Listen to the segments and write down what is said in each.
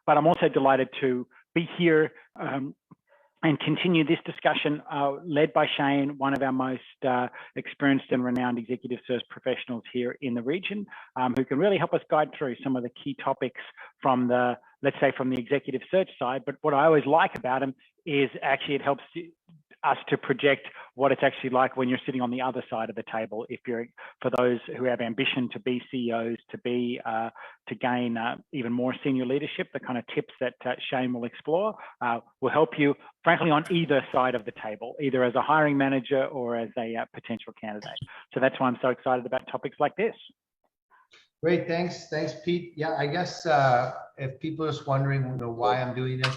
but I'm also delighted to be here and continue this discussion led by Shane, one of our most experienced and renowned executive search professionals here in the region, who can really help us guide through some of the key topics from the, let's say, from the executive search side. But what I always like about him is actually it helps us to project what it's actually like when you're sitting on the other side of the table. If you're, for those who have ambition to be CEOs, to gain even more senior leadership, the kind of tips that Shane will explore will help you, frankly, on either side of the table, either as a hiring manager or as a potential candidate. So that's why I'm so excited about topics like this. Great, thanks, Pete. Yeah, I guess if people are just wondering, why I'm doing this.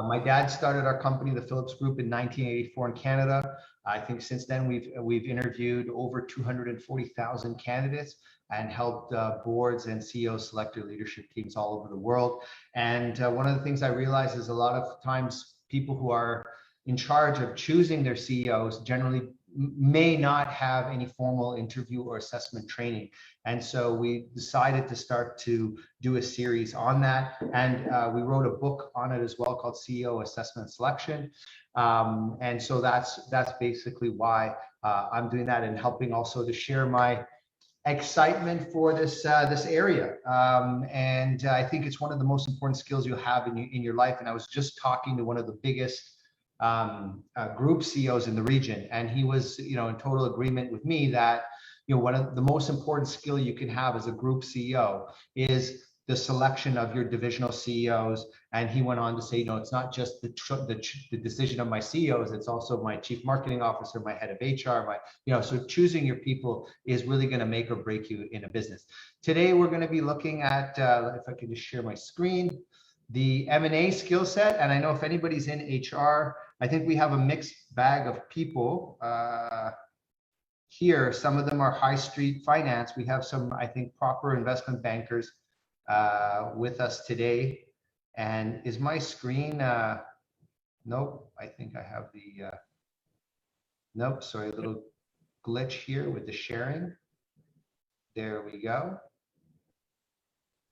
My dad started our company, the Phillips Group, in 1984 in Canada. I think since then we've interviewed over 240,000 candidates and helped boards and CEOs select their leadership teams all over the world. And one of the things I realized is a lot of times people who are in charge of choosing their CEOs generally may not have any formal interview or assessment training. And so we decided to start to do a series on that. And we wrote a book on it as well called CEO Assessment Selection. And so that's basically why I'm doing that, and helping also to share my excitement for this area. And I think it's one of the most important skills you'll have in your life. And I was just talking to one of the biggest group CEOs in the region, and he was, in total agreement with me that, one of the most important skill you can have as a group CEO is the selection of your divisional CEOs. And he went on to say, it's not just the decision of my CEOs, it's also my chief marketing officer, my head of HR, so choosing your people is really going to make or break you in a business. Today, we're going to be looking at, if I can just share my screen, the M&A skill set. And I know if anybody's in HR, I think we have a mixed bag of people here. Some of them are high street finance. We have some, I think, proper investment bankers with us today. And is my screen, nope, I think I have the, nope, sorry, a little glitch here with the sharing. There we go.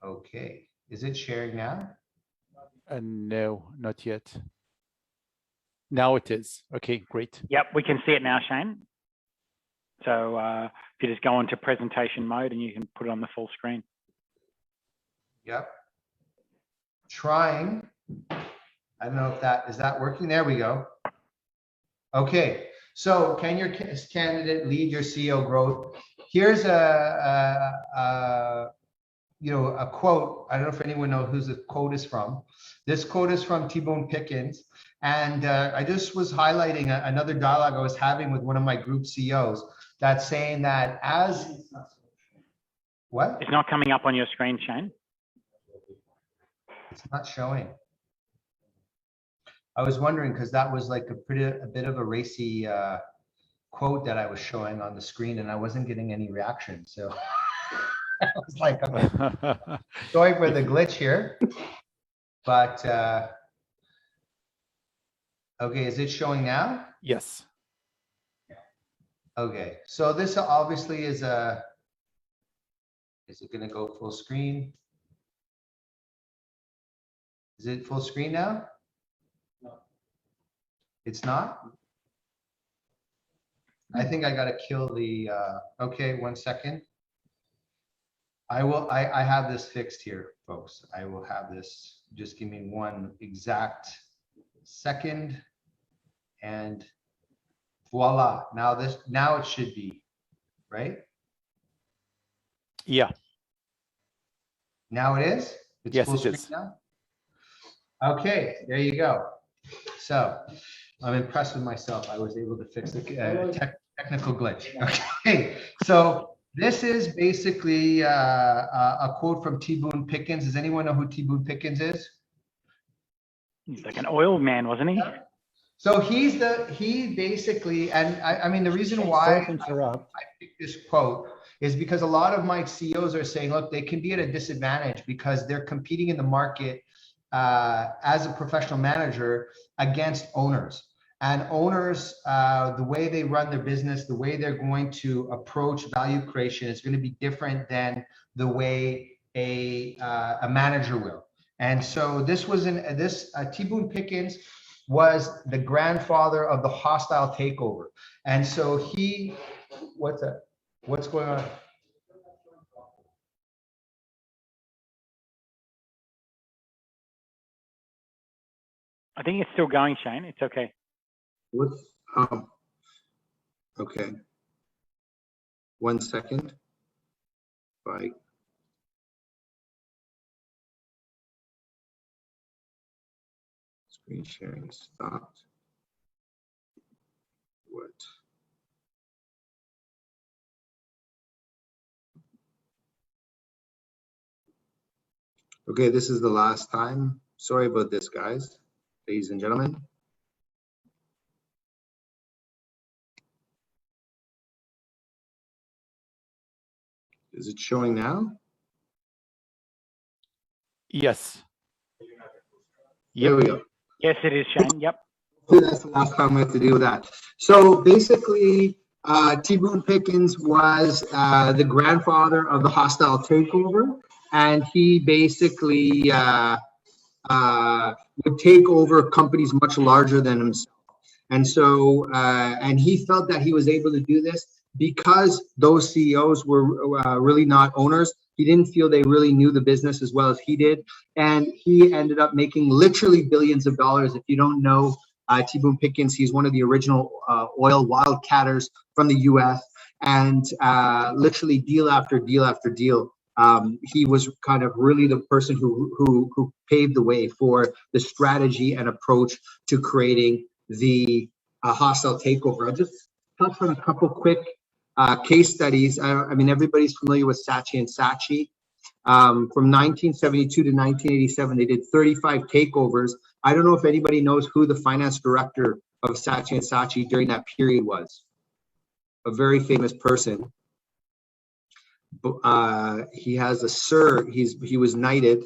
Okay, is it sharing now? No, not yet. Now it is. Okay, great. Yep, we can see it now, Shane. So if you just go into presentation mode and you can put it on the full screen. Yep. Trying. I don't know if that is working. There we go. Okay. So can your candidate lead your CEO growth? Here's a quote. I don't know if anyone knows who the quote is from. This quote is from T-Bone Pickens. And I just was highlighting another dialogue I was having with one of my group CEOs that's saying that what? It's not coming up on your screen, Shane. It's not showing. I was wondering, because that was like a bit of a racy quote that I was showing on the screen, and I wasn't getting any reaction. So I was like, okay, sorry for the glitch here. But okay, is it showing now? Yes. Okay, so this obviously is it going to go full screen? Is it full screen now? No. It's not? I think I got to kill the, okay, 1 second. I have this fixed here, folks. I will have this, just give me one exact second. And voila, now it should be, right? Yeah. Now it is? It's yes, full it screen is. now? Okay, there you go. So I'm impressed with myself. I was able to fix the technical glitch. Okay, so this is basically a quote from T-Boone Pickens. Does anyone know who T-Boone Pickens is? He's like an oil man, wasn't he? So he basically, and I mean, the reason why I picked this quote is because a lot of my CEOs are saying, look, they can be at a disadvantage because they're competing in the market as a professional manager against owners. And owners, the way they run their business, the way they're going to approach value creation is going to be different than the way a manager will. And so this was T. Boone Pickens was the grandfather of the hostile takeover. And so what's that? What's going on? I think it's still going, Shane. It's okay. Okay. 1 second. Bye. Screen sharing stopped. What? Okay, this is the last time. Sorry about this, guys, ladies and gentlemen. Is it showing now? Yes. There we go. Yes, it is, Shane. Yep. That's the last time we have to deal with that. So basically, T. Boone Pickens was the grandfather of the hostile takeover, and he basically would take over companies much larger than himself. And so, and he felt that he was able to do this because those CEOs were really not owners. He didn't feel they really knew the business as well as he did. And he ended up making literally billions of dollars. If you don't know T. Boone Pickens, he's one of the original oil wildcatters from the US. And literally deal after deal after deal, he was kind of really the person who paved the way for the strategy and approach to creating the hostile takeover. I'll just touch on a couple quick case studies. I mean, everybody's familiar with Saatchi and Saatchi. From 1972 to 1987, they did 35 takeovers. I don't know if anybody knows who the finance director of Saatchi and Saatchi during that period was. A very famous person. He has a sir. He was knighted.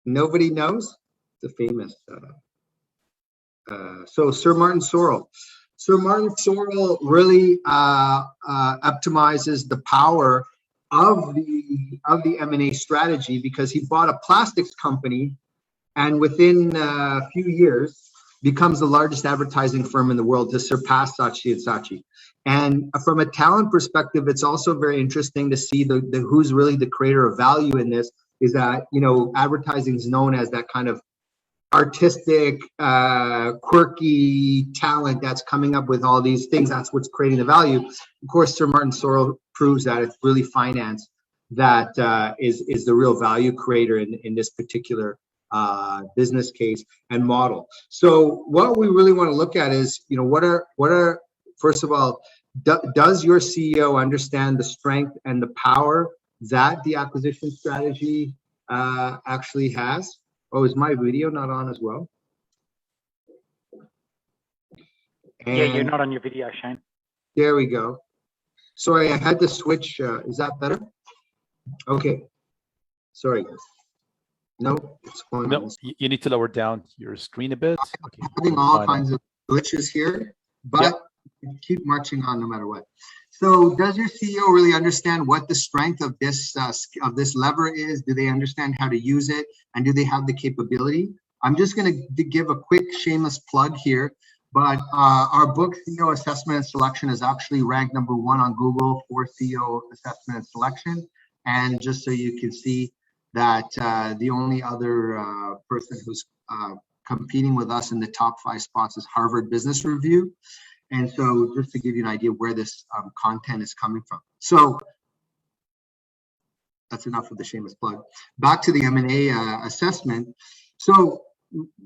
Nobody knows. The famous. So Sir Martin Sorrell. Sir Martin Sorrell really optimizes the power of the M&A strategy, because he bought a plastics company and within a few years becomes the largest advertising firm in the world to surpass Saatchi and Saatchi. And from a talent perspective, it's also very interesting to see the who's really the creator of value in this. Is that, you know, advertising is known as that kind of artistic, quirky talent that's coming up with all these things. That's what's creating the value. Of course, Sir Martin Sorrell proves that it's really finance that is the real value creator in this particular business case and model. So what we really want to look at is, you know, what are first of all, does your CEO understand the strength and the power that the acquisition strategy actually has? Oh, is my video not on as well? And yeah, you're not on your video, Shane. There we go. Sorry, I had to switch. Is that better? Okay. Sorry, guys. No, it's going. No, you need to lower down your screen a bit. Okay. I'm having all kinds of glitches here, but keep marching on no matter what. So does your CEO really understand what the strength of this lever is? Do they understand how to use it? And do they have the capability? I'm just going to give a quick shameless plug here, but our book, CEO Assessment and Selection, is actually ranked #1 on Google for CEO Assessment and Selection. And just so you can see that the only other person who's competing with us in the top 5 spots is Harvard Business Review. And so just to give you an idea where this content is coming from. So that's enough of the shameless plug. Back to the M&A assessment. So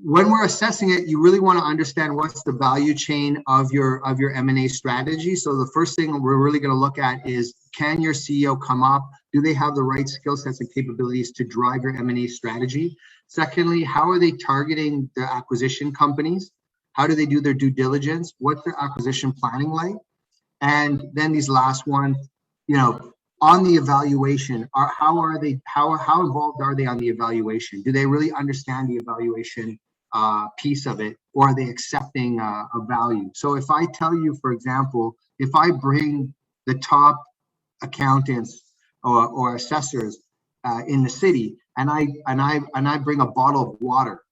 when we're assessing it, you really want to understand what's the value chain of your M&A strategy. So the first thing we're really going to look at is, can your CEO come up? Do they have the right skill sets and capabilities to drive your M&A strategy? Secondly, how are they targeting the acquisition companies? How do they do their due diligence? What's their acquisition planning like? And then these last ones, you know, on the evaluation, how involved are they on the evaluation? Do they really understand the evaluation piece of it, or are they accepting a value? So if I tell you, for example, if I bring the top accountants or assessors in the city, and I bring a bottle of water,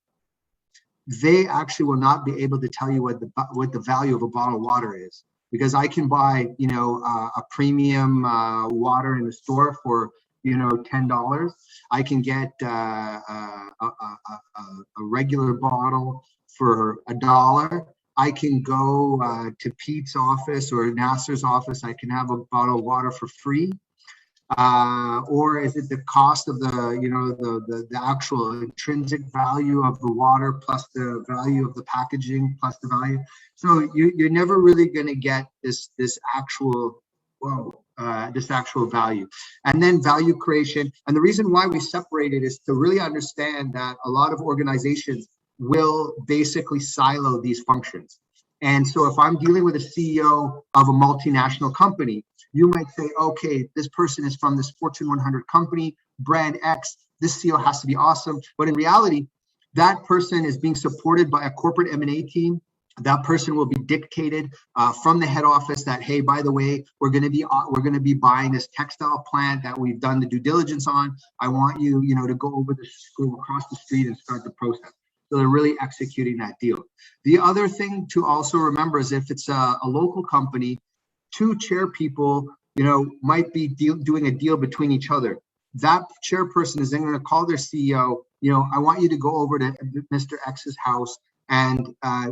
they actually will not be able to tell you what the value of a bottle of water is, because I can buy, you know, a premium water in the store for, you know, $10. I can get a regular bottle for $1. I can go to Pete's office or Nasser's office. I can have a bottle of water for free. Or is it the cost of the, you know, the actual intrinsic value of the water plus the value of the packaging plus the value? So you're never really going to get this actual, this actual value. And then value creation. And the reason why we separate it is to really understand that a lot of organizations will basically silo these functions. And so if I'm dealing with a CEO of a multinational company, you might say, okay, this person is from this Fortune 100 company, brand X, this CEO has to be awesome. But in reality, that person is being supported by a corporate M&A team. That person will be dictated from the head office that, hey, by the way, we're going to be buying this textile plant that we've done the due diligence on. I want you, you know, to go over go across the street and start the process. So they're really executing that deal. The other thing to also remember is if it's a local company, two chair people, you know, might be doing a deal between each other. That chairperson is then going to call their CEO, you know, I want you to go over to Mr. X's house and,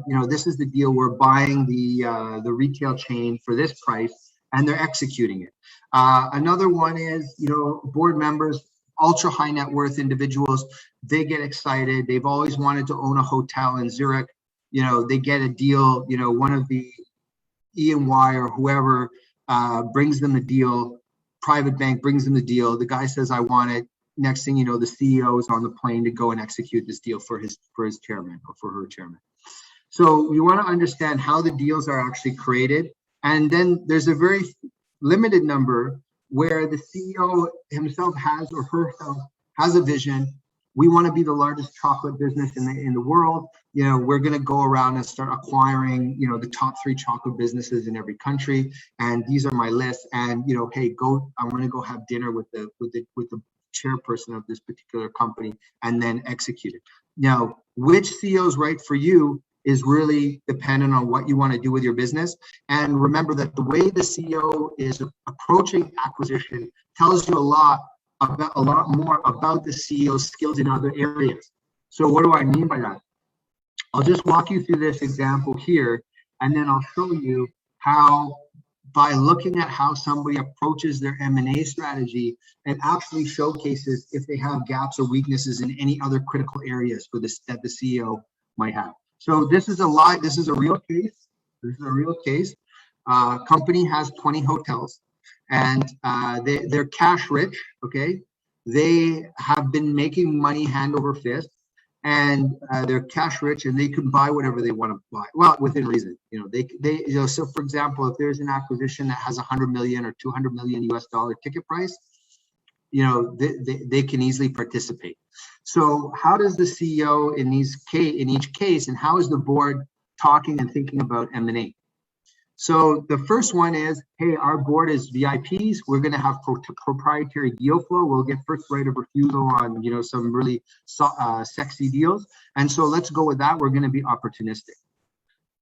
you know, this is the deal. We're buying the retail chain for this price, and they're executing it. Another one is, you know, board members, ultra high net worth individuals, they get excited. They've always wanted to own a hotel in Zurich. You know, they get a deal, you know, one of the E&Y or whoever brings them the deal, private bank brings them the deal. The guy says, I want it. Next thing you know, the CEO is on the plane to go and execute this deal for his chairman or for her chairman. So you want to understand how the deals are actually created. And then there's a very limited number where the CEO himself has or herself has a vision. We want to be the largest chocolate business in the world. You know, we're going to go around and start acquiring, you know, the top 3 chocolate businesses in every country. And these are my lists. And, you know, hey, I want to go have dinner with the chairperson of this particular company and then execute it. Now, which CEO is right for you is really dependent on what you want to do with your business. And remember that the way the CEO is approaching acquisition tells you a lot more about the CEO's skills in other areas. So what do I mean by that? I'll just walk you through this example here, and then I'll show you how, by looking at how somebody approaches their M&A strategy, it actually showcases if they have gaps or weaknesses in any other critical areas for this that the CEO might have. So this is a real case. This is a real case. Company has 20 hotels, and they're cash rich. Okay, they have been making money hand over fist, and they're cash rich, and they can buy whatever they want to buy. Well, within reason, you know. You know. So, for example, if there's an acquisition that has $100 million or $200 million US dollar ticket price, you know, they can easily participate. So how does the CEO in each case, and how is the board talking and thinking about M&A? So the first one is, hey, our board is VIPs. We're going to have proprietary deal flow. We'll get first right of refusal on, you know, some really sexy deals. And so let's go with that. We're going to be opportunistic.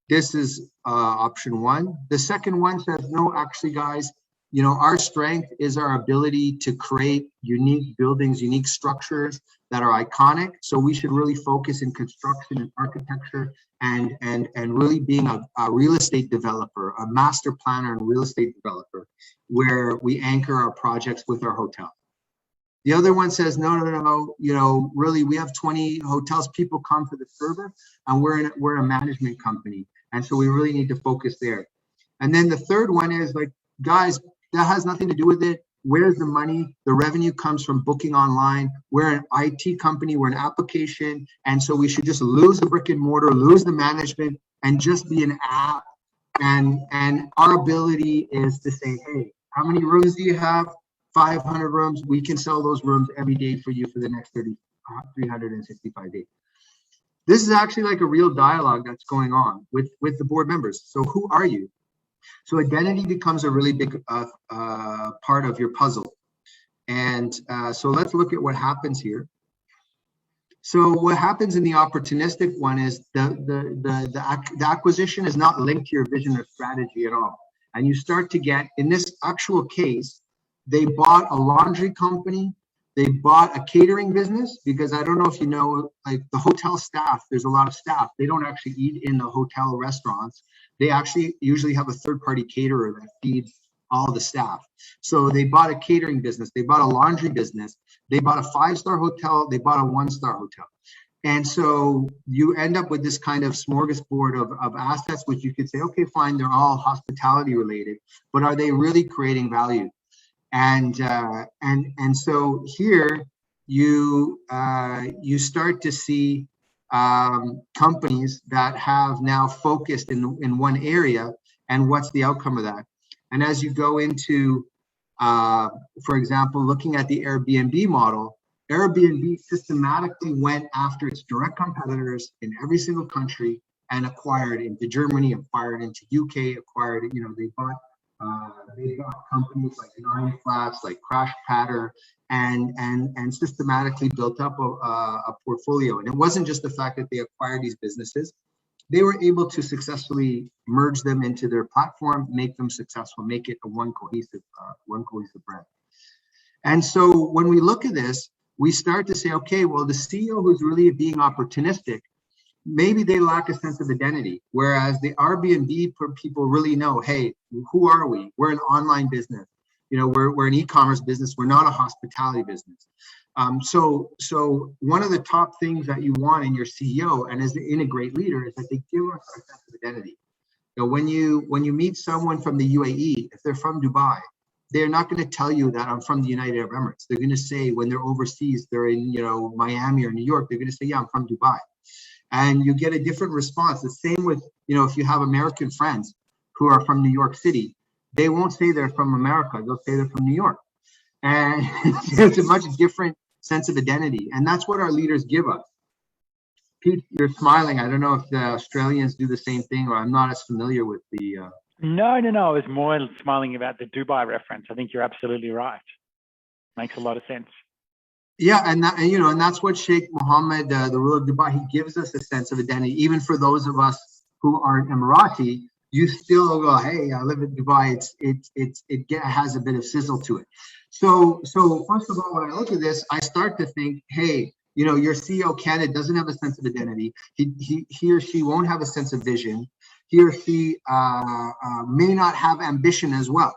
This is option one. The second one says, no, actually, guys, you know, our strength is our ability to create unique buildings, unique structures that are iconic. So we should really focus in construction and architecture and really being a real estate developer, a master planner and real estate developer, where we anchor our projects with our hotel. The other one says, no, you know, really, we have 20 hotels. People come for the service, and we're a management company. And so we really need to focus there. And then the third one is like, guys, that has nothing to do with it. Where's the money? The revenue comes from booking online. We're an IT company. We're an application. And so we should just lose the brick and mortar, lose the management, and just be an app. And our ability is to say, hey, how many rooms do you have? 500 rooms. We can sell those rooms every day for you for the next 365 days. This is actually like a real dialogue that's going on with the board members. So who are you? So identity becomes a really big part of your puzzle. And so let's look at what happens here. So what happens in the opportunistic one is the acquisition is not linked to your vision or strategy at all. And you start to get, in this actual case, they bought a laundry company, they bought a catering business, because I don't know if you know, like the hotel staff, there's a lot of staff. They don't actually eat in the hotel restaurants. They actually usually have a third-party caterer that feeds all the staff. So they bought a catering business, they bought a laundry business, they bought a 5-star hotel, they bought a 1-star hotel. And so you end up with this kind of smorgasbord of assets, which you could say, okay, fine, they're all hospitality related, but are they really creating value? And so here you start to see companies that have now focused in one area, and what's the outcome of that? And as you go into, for example, looking at the Airbnb model, Airbnb systematically went after its direct competitors in every single country and acquired into Germany, acquired into UK, acquired, they bought companies like 9 Flats, like Crash Patter, and systematically built up a portfolio. And it wasn't just the fact that they acquired these businesses. They were able to successfully merge them into their platform, make them successful, make it a one cohesive brand. And so when we look at this, we start to say, okay, well, the CEO who's really being opportunistic, maybe they lack a sense of identity, whereas the Airbnb people really know, hey, who are we? We're an online business. We're an e-commerce business. We're not a hospitality business. So one of the top things that you want in your CEO and as in a great leader is that they give us a sense of identity. When you meet someone from the UAE, if they're from Dubai, they're not going to tell you that I'm from the United Arab Emirates. They're going to say, when they're overseas, they're in Miami or New York, they're going to say, yeah, I'm from Dubai. And you get a different response. The same with, if you have American friends who are from New York City, they won't say they're from America. They'll say they're from New York. And it's a much different sense of identity. And that's what our leaders give us. Pete, you're smiling. I don't know if the Australians do the same thing, or I'm not as familiar with the... No. I was more smiling about the Dubai reference. I think you're absolutely right. Makes a lot of sense. Yeah, and that's what Sheikh Mohammed, the ruler of Dubai, he gives us a sense of identity. Even for those of us who aren't Emirati, you still go, hey, I live in Dubai. It has a bit of sizzle to it. So first of all, when I look at this, I start to think, hey, your CEO candidate doesn't have a sense of identity. He or she won't have a sense of vision. He or she may not have ambition as well.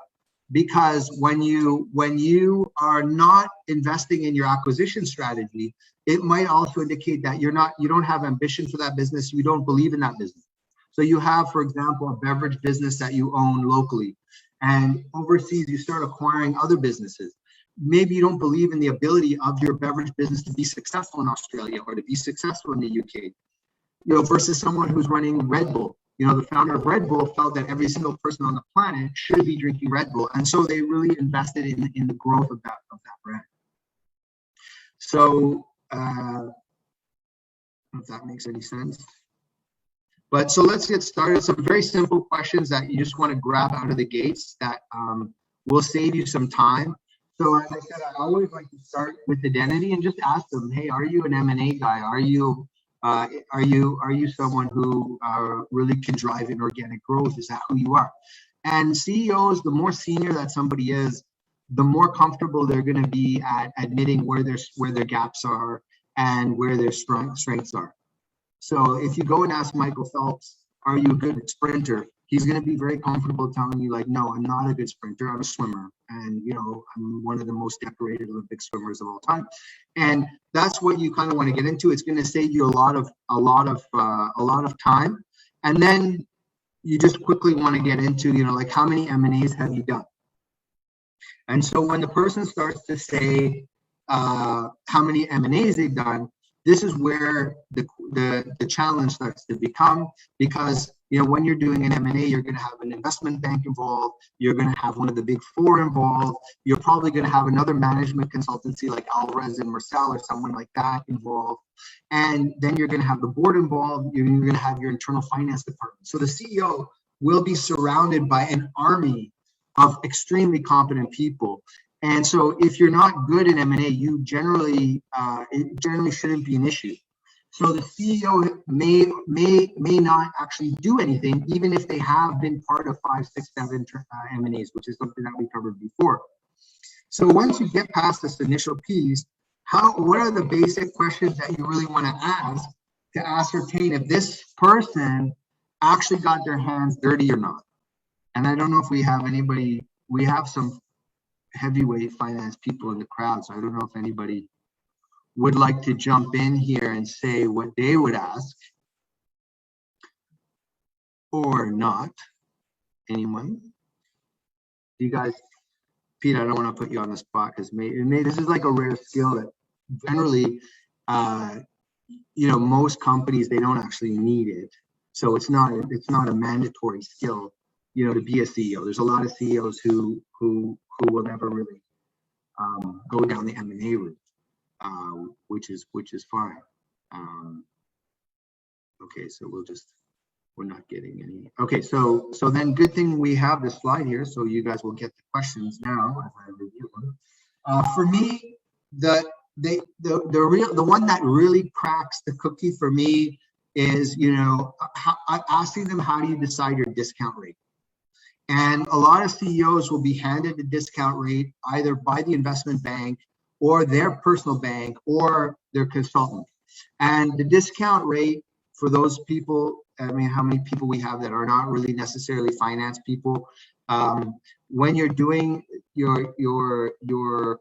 Because when you are not investing in your acquisition strategy, it might also indicate that you don't have ambition for that business. You don't believe in that business. So you have, for example, a beverage business that you own locally, and overseas you start acquiring other businesses. Maybe you don't believe in the ability of your beverage business to be successful in Australia or to be successful in the UK, versus someone who's running Red Bull. The founder of Red Bull felt that every single person on the planet should be drinking Red Bull. And so they really invested in the growth of that brand. So, if that makes any sense. But so let's get started. Some very simple questions that you just want to grab out of the gates that will save you some time. So as I said, I always like to start with identity and just ask them, hey, are you an M&A guy? Are you someone who really can drive inorganic growth? Is that who you are? And CEOs, the more senior that somebody is, the more comfortable they're going to be at admitting where their gaps are and where their strengths are. So if you go and ask Michael Phelps, are you a good sprinter? He's going to be very comfortable telling you, like, no, I'm not a good sprinter. I'm a swimmer. And, I'm one of the most decorated Olympic swimmers of all time. And that's what you kind of want to get into. It's going to save you a lot of time. And then you just quickly want to get into, like, how many M&As have you done? And so when the person starts to say how many M&As they've done, this is where the challenge starts to become, because when you're doing an M&A, you're going to have an investment bank involved. You're going to have one of the big four involved. You're probably going to have another management consultancy like Alvarez and Marcel or someone like that involved. And then you're going to have the board involved. You're going to have your internal finance department. So the CEO will be surrounded by an army of extremely competent people. And so if you're not good in M&A, you generally, it generally shouldn't be an issue. So the CEO may not actually do anything, even if they have been part of 5, 6, 7 M&As, which is something that we covered before. So once you get past this initial piece, what are the basic questions that you really want to ask to ascertain if this person actually got their hands dirty or not? And I don't know if we have anybody, we have some heavyweight finance people in the crowd, so I don't know if anybody would like to jump in here and say what they would ask or not. Anyone? You guys, Pete, I don't want to put you on the spot because this is like a rare skill that generally, most companies, they don't actually need it. So it's not a mandatory skill, to be a CEO. There's a lot of CEOs who will never really go down the M&A route, which is fine. Okay, so we're not getting any. Okay, so then good thing we have this slide here, so you guys will get the questions now as I review them. For me, the one that really cracks the cookie for me is, asking them, how do you decide your discount rate? And a lot of CEOs will be handed the discount rate either by the investment bank or their personal bank or their consultant. And the discount rate for those people, I mean, how many people we have that are not really necessarily finance people? When you're doing your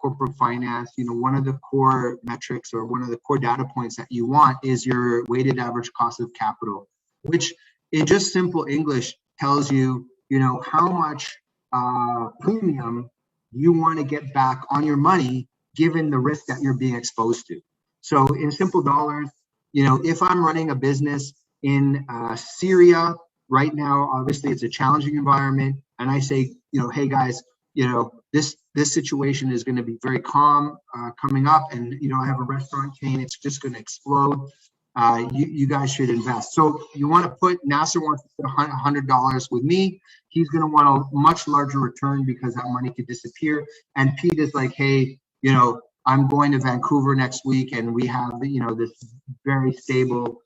corporate finance, one of the core metrics or one of the core data points that you want is your weighted average cost of capital, which in just simple English tells you, how much premium you want to get back on your money given the risk that you're being exposed to. So in simple dollars, if I'm running a business in Syria right now, obviously it's a challenging environment, and I say, hey guys, this situation is going to be very calm coming up, and I have a restaurant chain, it's just going to explode. You guys should invest. So you want to put, Nasser wants to put $100 with me. He's going to want a much larger return because that money could disappear. And Pete is like, hey, I'm going to Vancouver next week, and we have, this very stable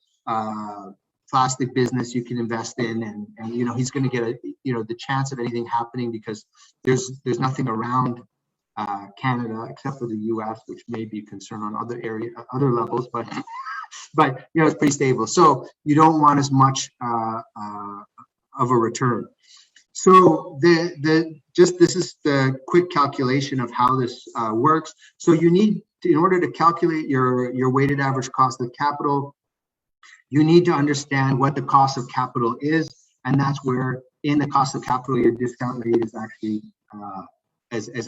plastic business you can invest in, and he's going to get the chance of anything happening because there's nothing around Canada except for the U.S., which may be a concern on other levels, but it's pretty stable. So you don't want as much of a return. So this is the quick calculation of how this works. So you need to, in order to calculate your weighted average cost of capital, you need to understand what the cost of capital is, and that's where in the cost of capital your discount rate is actually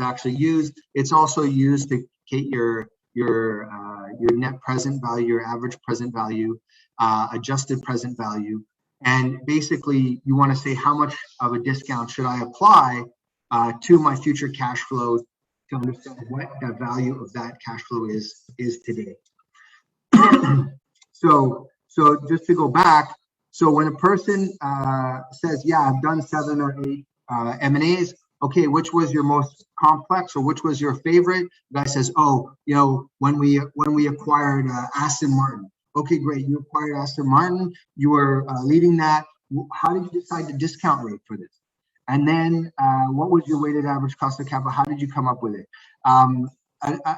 actually used. It's also used to get your net present value, your average present value, adjusted present value. And basically, you want to say how much of a discount should I apply to my future cash flows to understand what the value of that cash flow is today. So just to go back, so when a person says, yeah, I've done 7 or 8 M&As, okay, which was your most complex or which was your favorite? The guy says, oh, when we acquired Aston Martin. Okay, great. You acquired Aston Martin. You were leading that. How did you decide the discount rate for this? And then what was your weighted average cost of capital? How did you come up with it?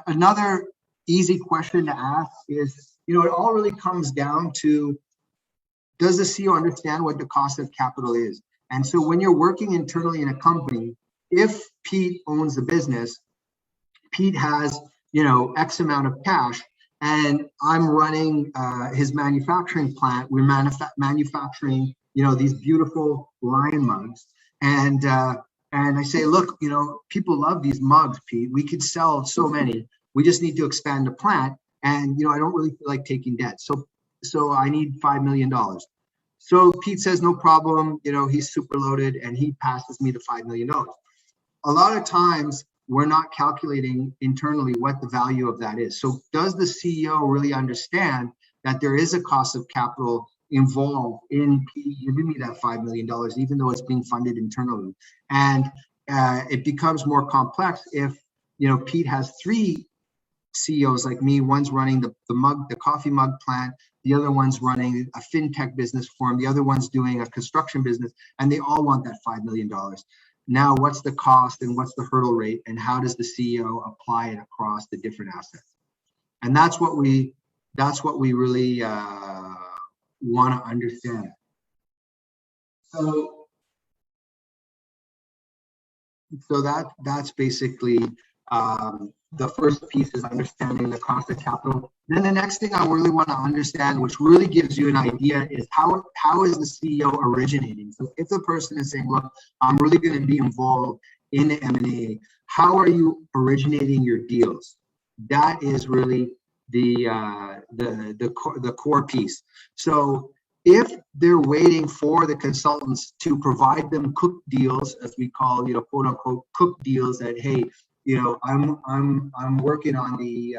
Another easy question to ask is, it all really comes down to, does the CEO understand what the cost of capital is? And so when you're working internally in a company, if Pete owns the business, Pete has, X amount of cash, and I'm running his manufacturing plant. We're manufacturing, these beautiful lion mugs. And I say, look, people love these mugs, Pete. We could sell so many. We just need to expand the plant. And, I don't really feel like taking debt. So I need $5 million. So Pete says, no problem. He's super loaded, and he passes me the $5 million. A lot of times we're not calculating internally what the value of that is. So does the CEO really understand that there is a cost of capital involved in Pete giving me that $5 million, even though it's being funded internally? And it becomes more complex if Pete has 3 CEOs like me. One's running the coffee mug plant. The other one's running a fintech business for him. The other one's doing a construction business, and they all want that $5 million. Now, what's the cost and what's the hurdle rate, and how does the CEO apply it across the different assets? And that's what we really want to understand. So that's basically the first piece, is understanding the cost of capital. Then the next thing I really want to understand, which really gives you an idea, is how is the CEO originating? So if the person is saying, look, I'm really going to be involved in the M&A, how are you originating your deals? That is really the core piece. So if they're waiting for the consultants to provide them cooked deals, as we call, quote unquote cooked deals, that, hey, I'm working on the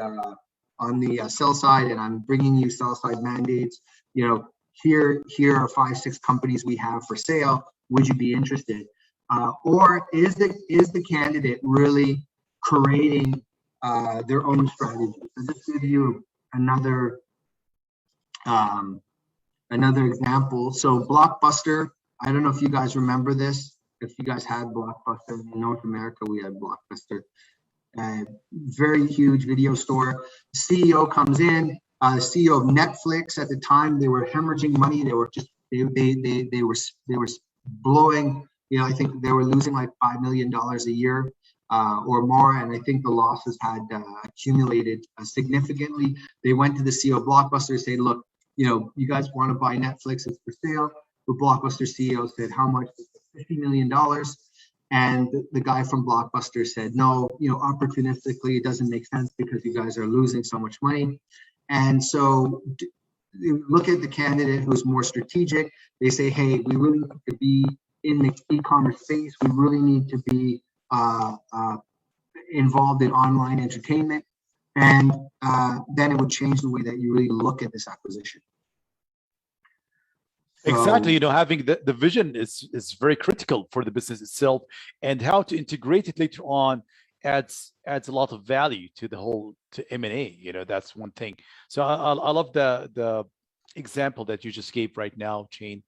sell side, and I'm bringing you sell side mandates. Here are 5, 6 companies we have for sale. Would you be interested? Or is the candidate really creating their own strategy? So just to give you another example. So Blockbuster, I don't know if you guys remember this. If you guys had Blockbuster in North America, we had Blockbuster. Very huge video store. CEO comes in. CEO of Netflix at the time, they were hemorrhaging money. They were blowing. I think they were losing like $5 million a year or more, and I think the losses had accumulated significantly. They went to the CEO of Blockbuster and said, "Look, you guys want to buy Netflix? It's for sale." The Blockbuster CEO said, "How much?" $50 million. And the guy from Blockbuster said, "No, opportunistically, it doesn't make sense because you guys are losing so much money." And so look at the candidate who's more strategic. They say, "Hey, we really need to be in the e-commerce space. We really need to be involved in online entertainment." And then it would change the way that you really look at this acquisition. Exactly. Having the vision is very critical for the business itself, and how to integrate it later on adds a lot of value to the whole M&A. That's one thing. So I love the example that you just gave right now, Shane.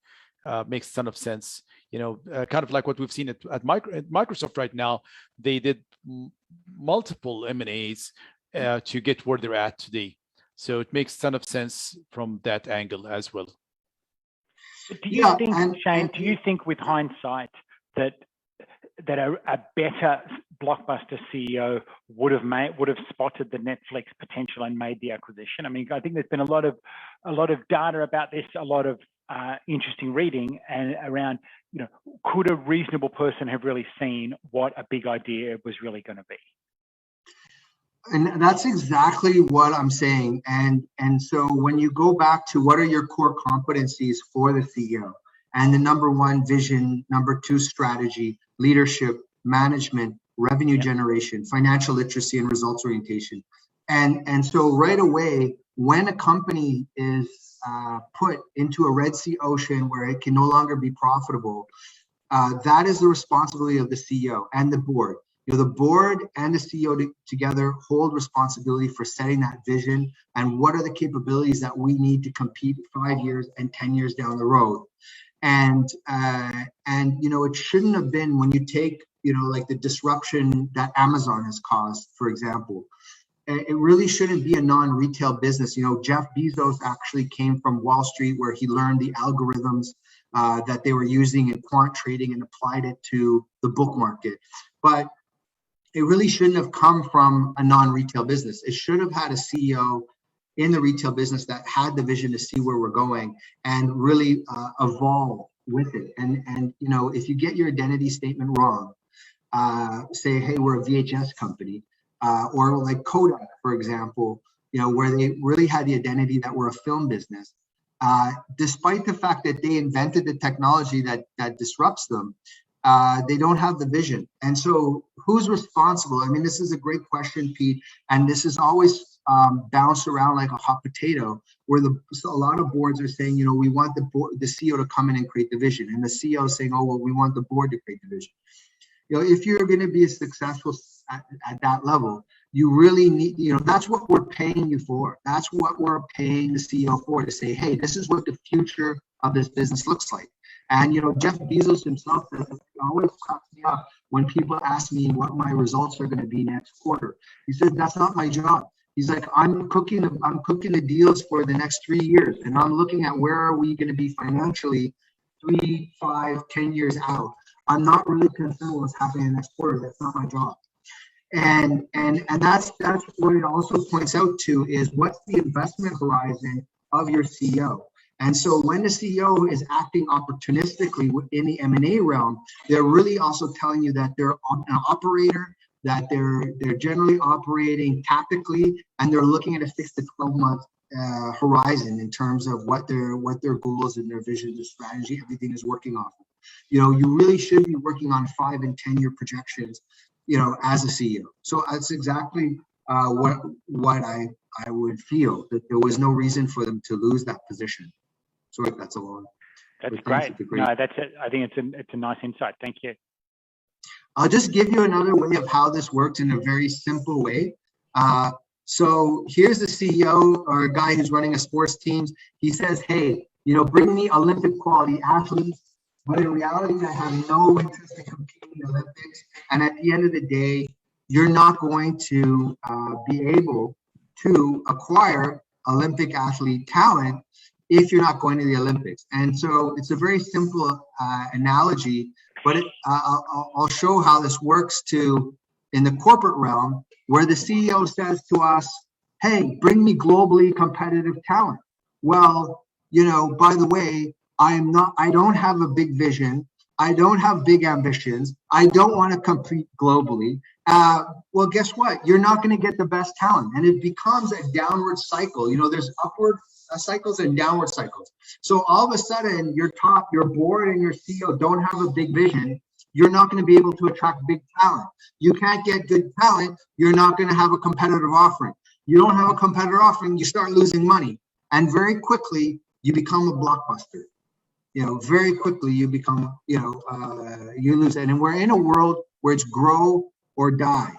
Makes a ton of sense. Kind of like what we've seen at Microsoft right now. They did multiple M&As to get where they're at today. So it makes a ton of sense from that angle as well. Do you think, Shane, do you think with hindsight that a better Blockbuster CEO would have spotted the Netflix potential and made the acquisition? I mean, I think there's been a lot of data about this, a lot of interesting reading and around, could a reasonable person have really seen what a big idea was really going to be? And that's exactly what I'm saying. And so when you go back to what are your core competencies for the CEO, and the number 1, vision, number 2, strategy, leadership, management, revenue generation, financial literacy, and results orientation. And so right away, when a company is put into a Red Sea ocean where it can no longer be profitable, that is the responsibility of the CEO and the board. The board and the CEO together hold responsibility for setting that vision and what are the capabilities that we need to compete 5 years and 10 years down the road. And it shouldn't have been, when you take, like the disruption that Amazon has caused, for example, it really shouldn't be a non-retail business. Jeff Bezos actually came from Wall Street, where he learned the algorithms that they were using in quant trading and applied it to the book market. But it really shouldn't have come from a non-retail business. It should have had a CEO in the retail business that had the vision to see where we're going and really evolve with it. And if you get your identity statement wrong, say, hey, we're a VHS company, or like Kodak, for example, where they really had the identity that we're a film business, despite the fact that they invented the technology that disrupts them. They don't have the vision. And so who's responsible? I mean, this is a great question, Pete. And this is always bounced around like a hot potato, where a lot of boards are saying, we want the CEO to come in and create the vision. And the CEO is saying, oh, well, we want the board to create the vision. If you're going to be a successful at that level, you really need, that's what we're paying you for. That's what we're paying the CEO for, to say, hey, this is what the future of this business looks like. And, Jeff Bezos himself always cracks me up when people ask me what my results are going to be next quarter. He says, that's not my job. He's like, I'm cooking the deals for the next 3 years, and I'm looking at where are we going to be financially 3, 5, 10 years out. I'm not really concerned with what's happening in the next quarter. That's not my job. And that's what it also points out to, is what's the investment horizon of your CEO. And so when the CEO is acting opportunistically in the M&A realm, they're really also telling you that they're an operator, that they're generally operating tactically, and they're looking at a 6 to 12 month horizon in terms of what their goals and their vision, their strategy, everything is working off of. You really should be working on 5 and 10 year projections, as a CEO. So that's exactly what I would feel, that there was no reason for them to lose that position. Sorry if that's a long. That's great. No, that's it. I think it's a nice insight. Thank you. I'll just give you another way of how this works in a very simple way. So here's the CEO or a guy who's running a sports team. He says, hey, bring me Olympic quality athletes. But in reality, I have no interest in competing in the Olympics. And at the end of the day, you're not going to be able to acquire Olympic athlete talent if you're not going to the Olympics. And so it's a very simple analogy, but I'll show how this works in the corporate realm, where the CEO says to us, hey, bring me globally competitive talent. Well, by the way, I don't have a big vision. I don't have big ambitions. I don't want to compete globally. Well, guess what? You're not going to get the best talent. And it becomes a downward cycle. There's upward cycles and downward cycles. So all of a sudden, your board and your CEO don't have a big vision. You're not going to be able to attract big talent. You can't get good talent. You're not going to have a competitive offering. You don't have a competitive offering, you start losing money. And very quickly, you become a blockbuster. Very quickly you become, you lose it. And we're in a world where it's grow or die.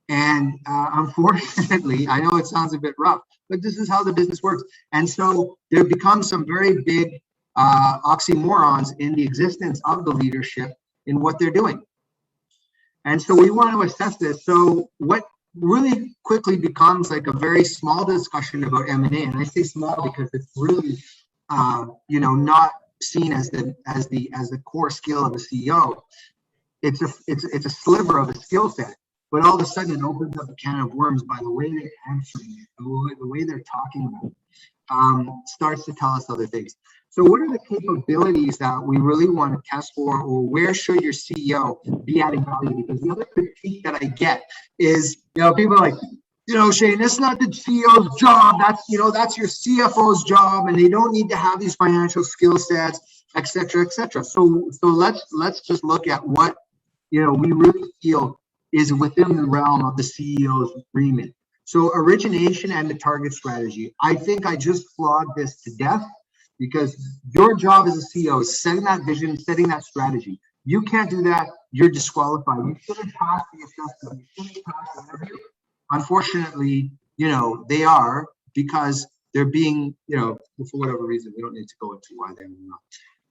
And unfortunately, I know it sounds a bit rough, but this is how the business works. And so there becomes some very big oxymorons in the existence of the leadership in what they're doing. And so we want to assess this. So what really quickly becomes like a very small discussion about M&A, and I say small because it's really, not seen as the core skill of a CEO. It's a sliver of a skill set, but all of a sudden it opens up a can of worms by the way they're answering it, the way they're talking about it, starts to tell us other things. So what are the capabilities that we really want to test for, or where should your CEO be adding value? Because the other critique that I get is, people are like, Shane, that's not the CEO's job. That's your CFO's job, and they don't need to have these financial skill sets, et cetera, et cetera. So let's just look at what, we really feel is within the realm of the CEO's remit. So origination and the target strategy. I think I just flogged this to death, because your job as a CEO is setting that vision, setting that strategy. You can't do that, you're disqualified. You shouldn't pass the assessment. You shouldn't pass the interview. Unfortunately, they are, because they're being, for whatever reason, we don't need to go into why they're not.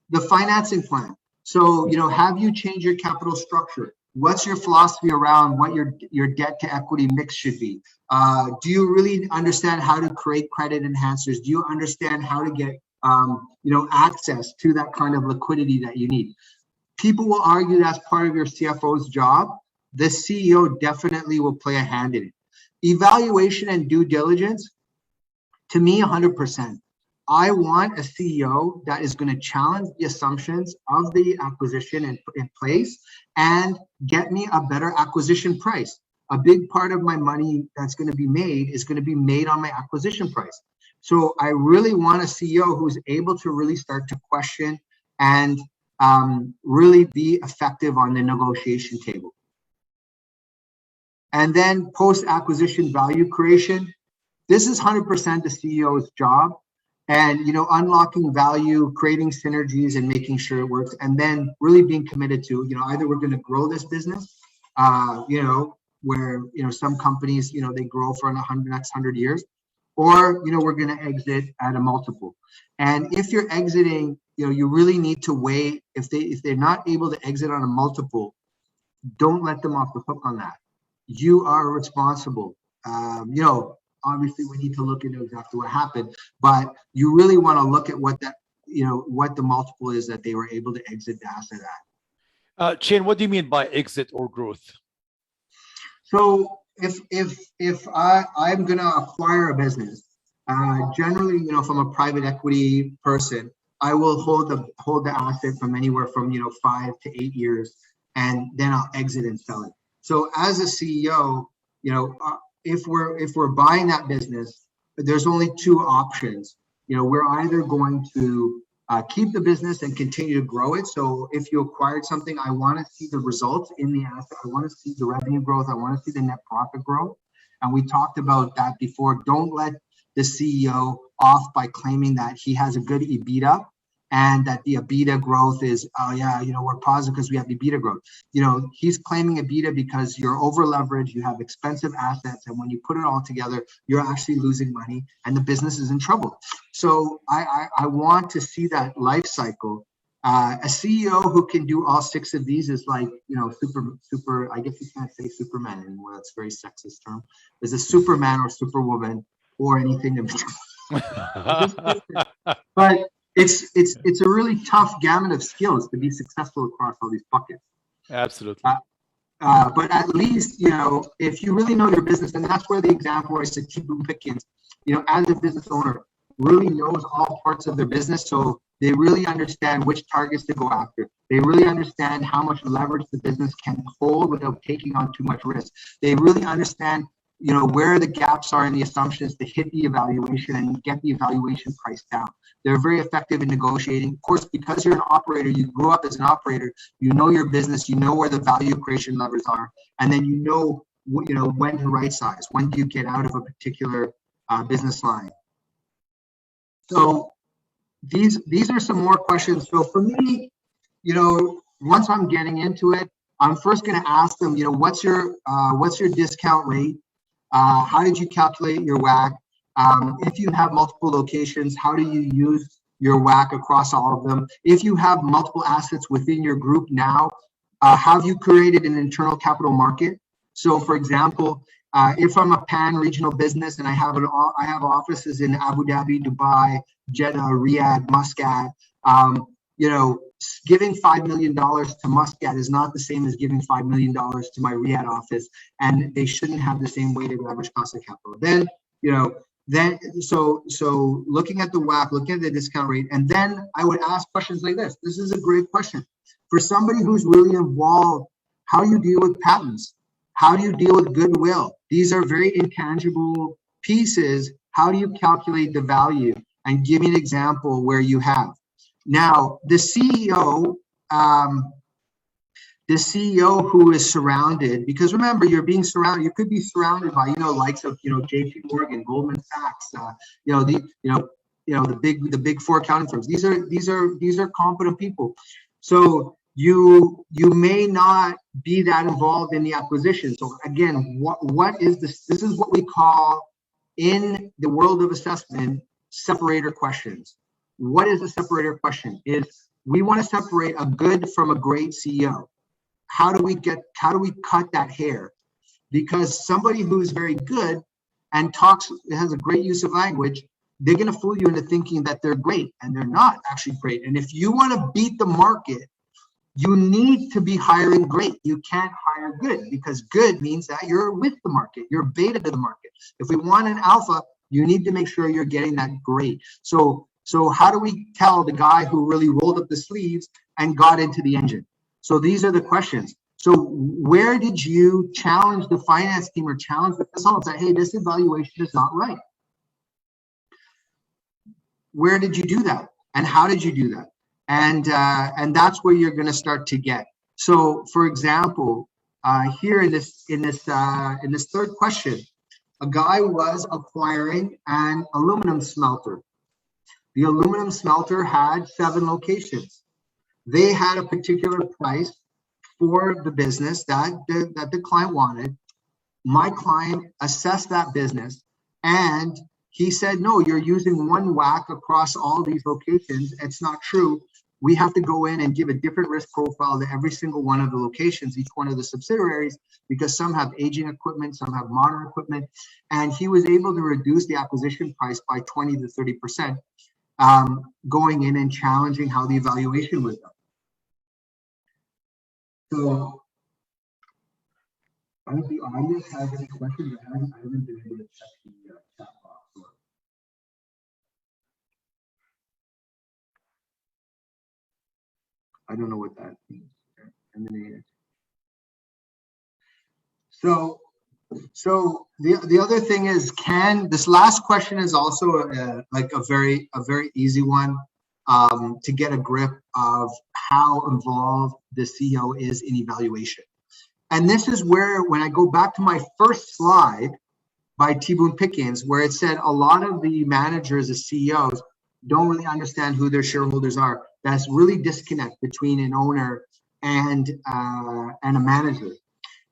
The financing plan. So, have you changed your capital structure? What's your philosophy around what your debt to equity mix should be? Do you really understand how to create credit enhancers? Do you understand how to get access to that kind of liquidity that you need? People will argue that's part of your CFO's job. The CEO definitely will play a hand in it. Evaluation and due diligence, to me, 100%. I want a CEO that is going to challenge the assumptions of the acquisition in place and get me a better acquisition price. A big part of my money that's going to be made is going to be made on my acquisition price. So I really want a CEO who's able to really start to question and really be effective on the negotiation table. And then post-acquisition value creation. This is 100% the CEO's job. And, unlocking value, creating synergies, and making sure it works. And then really being committed to, either we're going to grow this business, where, you know, some companies, you know, they grow for next 100 years, or, you know, we're going to exit at a multiple. And if you're exiting, you know, you really need to weigh, if they're not able to exit on a multiple, don't let them off the hook on that. You are responsible. You know, obviously we need to look into exactly what happened, but you really want to look at what that, you know, what the multiple is that they were able to exit the asset at. Shane, what do you mean by exit or growth? So if I'm going to acquire a business, generally, you know, from a private equity person, I will hold the asset from anywhere from, you know, 5 to 8 years, and then I'll exit and sell it. So as a CEO, you know, if we're buying that business, there's only two options. You know, we're either going to keep the business and continue to grow it. So if you acquired something, I want to see the results in the asset. I want to see the revenue growth. I want to see the net profit growth. And we talked about that before. Don't let the CEO off by claiming that he has a good EBITDA and that the EBITDA growth is, oh yeah, you know, we're positive because we have EBITDA growth. You know, he's claiming EBITDA because you're over leveraged, you have expensive assets, and when you put it all together, you're actually losing money and the business is in trouble. So I want to see that life cycle. A CEO who can do all 6 of these is like, you know, super, I guess you can't say Superman anymore. That's a very sexist term. There's a Superman or Superwoman or anything in between. But it's a really tough gamut of skills to be successful across all these buckets. Absolutely. But at least, you know, if you really know your business, and that's where the example where I said T. Boone Pickens, you know, as a business owner, really knows all parts of their business. So they really understand which targets to go after. They really understand how much leverage the business can hold without taking on too much risk. They really understand, you know, where the gaps are in the assumptions to hit the evaluation and get the evaluation price down. They're very effective in negotiating. Of course, because you're an operator, you grew up as an operator, you know your business, you know where the value creation levers are, and then you know when to right size, when do you get out of a particular business line. So these are some more questions. So for me, you know, once I'm getting into it, I'm first going to ask them, you know, what's your discount rate? How did you calculate your WACC? If you have multiple locations, how do you use your WACC across all of them? If you have multiple assets within your group now, have you created an internal capital market? So for example, if I'm a pan-regional business and I have offices in Abu Dhabi, Dubai, Jeddah, Riyadh, Muscat, you know, giving $5 million to Muscat is not the same as giving $5 million to my Riyadh office, and they shouldn't have the same weighted average cost of capital. Then, you know, so looking at the WACC, looking at the discount rate, and then I would ask questions like this. This is a great question. For somebody who's really involved, how do you deal with patents? How do you deal with goodwill? These are very intangible pieces. How do you calculate the value? And give me an example where you have. Now, the CEO who is surrounded, because remember, you're being surrounded. You could be surrounded by, you know, likes of, you know, J.P. Morgan, Goldman Sachs, the big 4 accounting firms. These are competent people. So you may not be that involved in the acquisition. So again, what is this? This is what we call in the world of assessment separator questions. What is a separator question? Is we want to separate a good from a great CEO. How do we cut that hair? Because somebody who's very good and has a great use of language, they're going to fool you into thinking that they're great, and they're not actually great. And if you want to beat the market, you need to be hiring great. You can't hire good, because good means that you're with the market. You're beta to the market. If we want an alpha, you need to make sure you're getting that great. So how do we tell the guy who really rolled up the sleeves and got into the engine? So these are the questions. So where did you challenge the finance team or challenge the consultant? Say, hey, this evaluation is not right. Where did you do that? And how did you do that? And that's where you're going to start to get. So, for example, here in this third question, a guy was acquiring an aluminum smelter. The aluminum smelter had 7 locations. They had a particular price for the business that the client wanted. my client assessed that business and he said, no, you're using one whack across all these locations. It's not true. We have to go in and give a different risk profile to every single one of the locations, each one of the subsidiaries, because some have aging equipment, some have modern equipment. And he was able to reduce the acquisition price by 20 to 30%, going in and challenging how the evaluation was done. So, I hope the audience has any questions. I haven't been able to check the chat box. I don't know what that means. So the other thing is, this last question is also like a very easy one to get a grip of how involved the CEO is in evaluation. And this is where, when I go back to my first slide by T. Boone Pickens, where it said a lot of the managers, the CEOs, don't really understand who their shareholders are. That's really disconnect between an owner and a manager.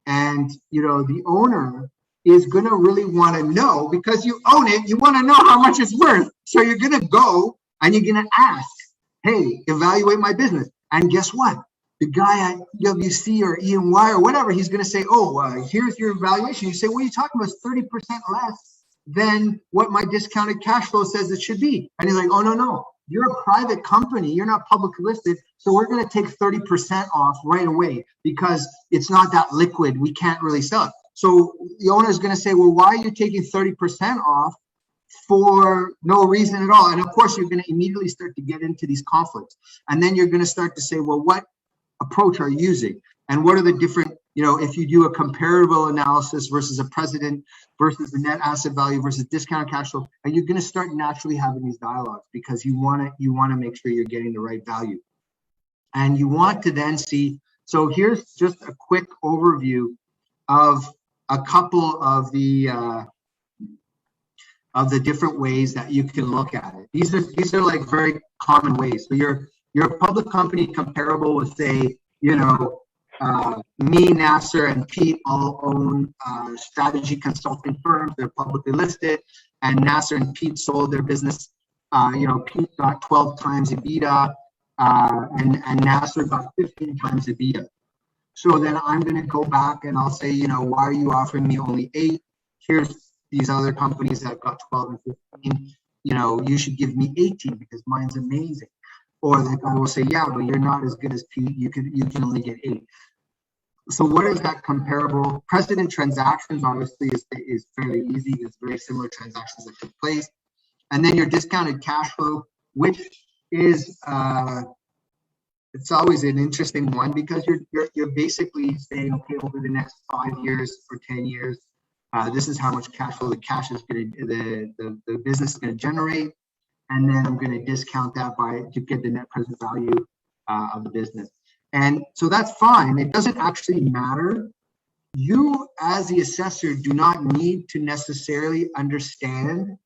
And the owner is going to really want to know, because you own it, you want to know how much it's worth. So you're going to go and you're going to ask, hey, evaluate my business. And guess what? The guy at PwC or E&Y or whatever, he's going to say, oh, here's your evaluation. You say, what are you talking about? It's 30% less than what my discounted cash flow says it should be. And he's like, oh, no. You're a private company. You're not publicly listed. So we're going to take 30% off right away because it's not that liquid. We can't really sell it. So the owner is going to say, well, why are you taking 30% off for no reason at all? And of course, you're going to immediately start to get into these conflicts. And then you're going to start to say, well, what approach are you using? And what are the different, if you do a comparable analysis versus a precedent versus the net asset value versus discounted cash flow, and you're going to start naturally having these dialogues because you want to make sure you're getting the right value. And you want to then see, so here's just a quick overview of a couple of the different ways that you can look at it. These are like very common ways. So you're a public company comparable with, say, me, Nasser, and Pete all own strategy consulting firms. They're publicly listed, and Nasser and Pete sold their business. Pete got 12 times EBITDA, and Nasser got 15 times EBITDA. So then I'm going to go back and I'll say, why are you offering me only 8? Here's these other companies that got 12 and 15. You should give me 18 because mine's amazing. Or the guy will say, yeah, but you're not as good as Pete. You can only get 8. So what is that comparable? Precedent transactions obviously is fairly easy. There's very similar transactions that took place. And then your discounted cash flow, which is it's always an interesting one because you're basically saying, okay, over the next 5 years or 10 years, this is how much cash flow the business is going to generate. And then I'm going to discount that to get the net present value of the business. And so that's fine. It doesn't actually matter. You, as the assessor, do not need to necessarily understand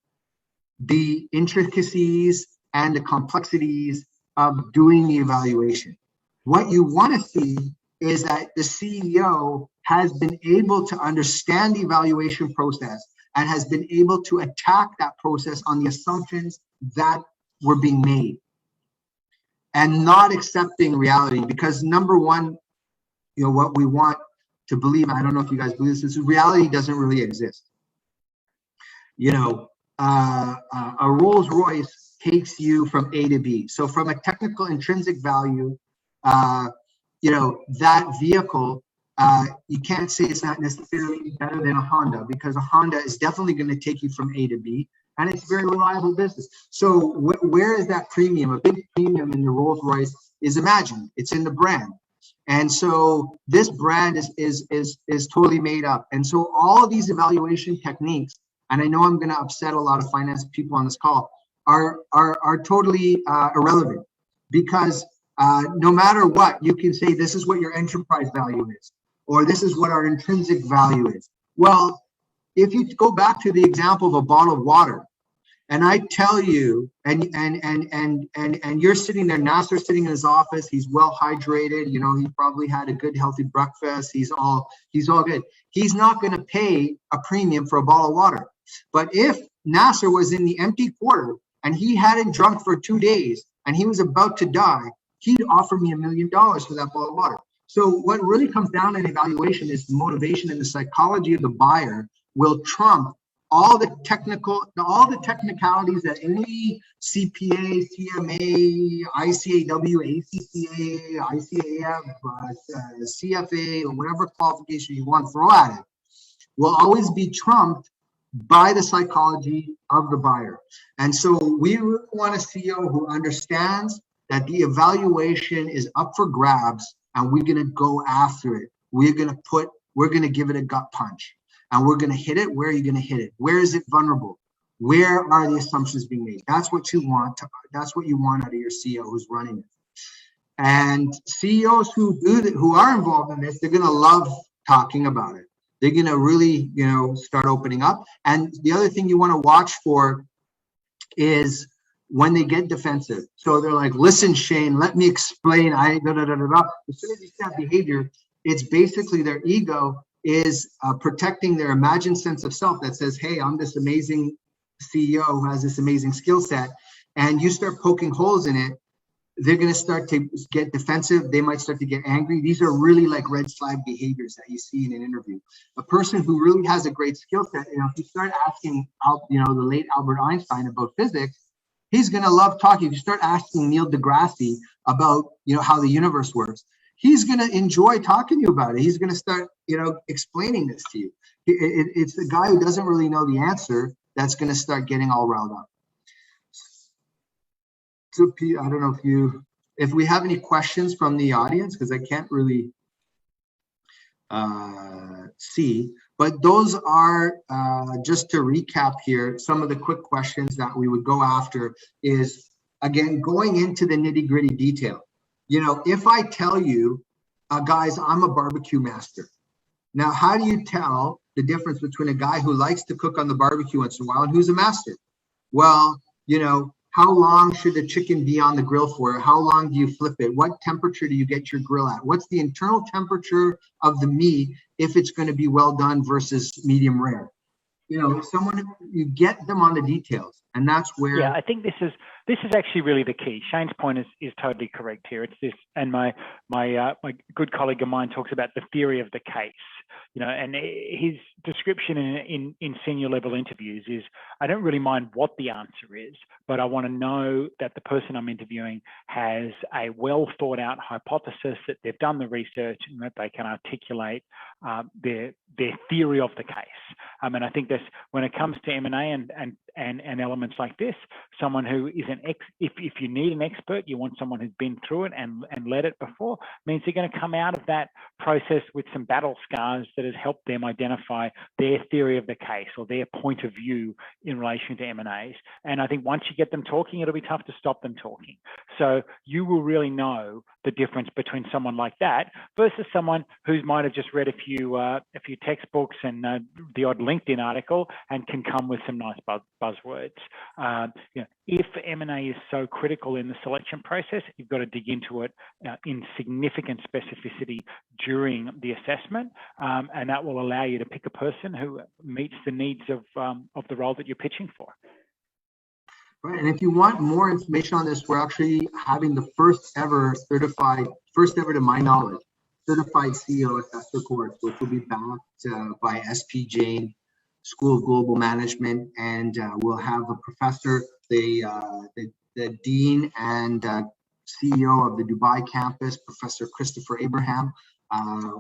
the intricacies and the complexities of doing the evaluation. What you want to see is that the CEO has been able to understand the evaluation process and has been able to attack that process on the assumptions that were being made and not accepting reality. Because number one, what we want to believe, I don't know if you guys believe this, is reality doesn't really exist. A Rolls Royce takes you from A to B. So from a technical intrinsic value, that vehicle, you can't say it's not necessarily better than a Honda, because a Honda is definitely going to take you from A to B, and it's a very reliable business. So where is that premium? A big premium in the Rolls Royce is imagined. It's in the brand. And so this brand is totally made up. And so all of these evaluation techniques, and I know I'm going to upset a lot of finance people on this call, are totally irrelevant, because no matter what, you can say this is what your enterprise value is, or this is what our intrinsic value is. Well, if you go back to the example of a bottle of water, And I tell you, and you're sitting there, Nasser's sitting in his office, he's well hydrated, you know, he probably had a good healthy breakfast, he's all good. He's not going to pay a premium for a bottle of water. But if Nasser was in the empty quarter and he hadn't drunk for 2 days and he was about to die, he'd offer me $1 million for that bottle of water. So what really comes down in evaluation is the motivation and the psychology of the buyer will trump all the technicalities that any CPA, CMA, ICAW, ACCA, ICAF, CFA, or whatever qualification you want to throw at it, will always be trumped by the psychology of the buyer. And so we really want a CEO who understands that the evaluation is up for grabs and we're going to go after it. We're going to give it a gut punch. And we're going to hit it. Where are you going to hit it? Where is it vulnerable? Where are the assumptions being made? That's what you want. That's what you want out of your CEO who's running it. And CEOs who are involved in this, they're going to love talking about it. They're going to really, you know, start opening up. And the other thing you want to watch for is when they get defensive. So they're like, "Listen, Shane, let me explain." As soon as you see that behavior, it's basically their ego is protecting their imagined sense of self that says, "Hey, I'm this amazing CEO who has this amazing skill set," and you start poking holes in it, they're going to start to get defensive. They might start to get angry. These are really like red flag behaviors that you see in an interview. A person who really has a great skill set, you know, if you start asking, you know, the late Albert Einstein about physics, he's going to love talking. If you start asking Neil deGrasse about, you know, how the universe works, he's going to enjoy talking to you about it. He's going to start, you know, explaining this to you. It's the guy who doesn't really know the answer that's going to start getting all riled up. So, Pete, I don't know if we have any questions from the audience, because I can't really see. But those are, just to recap here, some of the quick questions that we would go after is, again, going into the nitty-gritty detail. You know, if I tell you, guys, I'm a barbecue master. Now, how do you tell the difference between a guy who likes to cook on the barbecue once in a while and who's a master? Well, you know, how long should the chicken be on the grill for? How long do you flip it? What temperature do you get your grill at? What's the internal temperature of the meat if it's going to be well done versus medium rare? You know, you get them on the details, and that's where. Yeah, I think this is actually really the key. Shane's point is totally correct here. It's this, and my good colleague of mine talks about the theory of the case. You know, and his description in senior level interviews is, I don't really mind what the answer is, but I want to know that the person I'm interviewing has a well thought out hypothesis, that they've done the research, and that they can articulate their theory of the case. And I think that's when it comes to M&A and elements like this, someone who is if you need an expert, you want someone who's been through it and led it before, means they're going to come out of that process with some battle scars that has helped them identify their theory of the case or their point of view in relation to M&As. And I think once you get them talking, it'll be tough to stop them talking. So you will really know the difference between someone like that versus someone who might have just read a few textbooks and the odd LinkedIn article and can come with some nice buzzwords. You know, if M&A is so critical in the selection process, you've got to dig into it in significant specificity during the assessment, and that will allow you to pick a person who meets the needs of the role that you're pitching for. Right, and if you want more information on this, we're actually having the first ever to my knowledge, certified CEO assessor course, which will be backed by SP Jain School of Global Management, and we'll have a professor, the dean and CEO of the Dubai campus, Professor Christopher Abraham,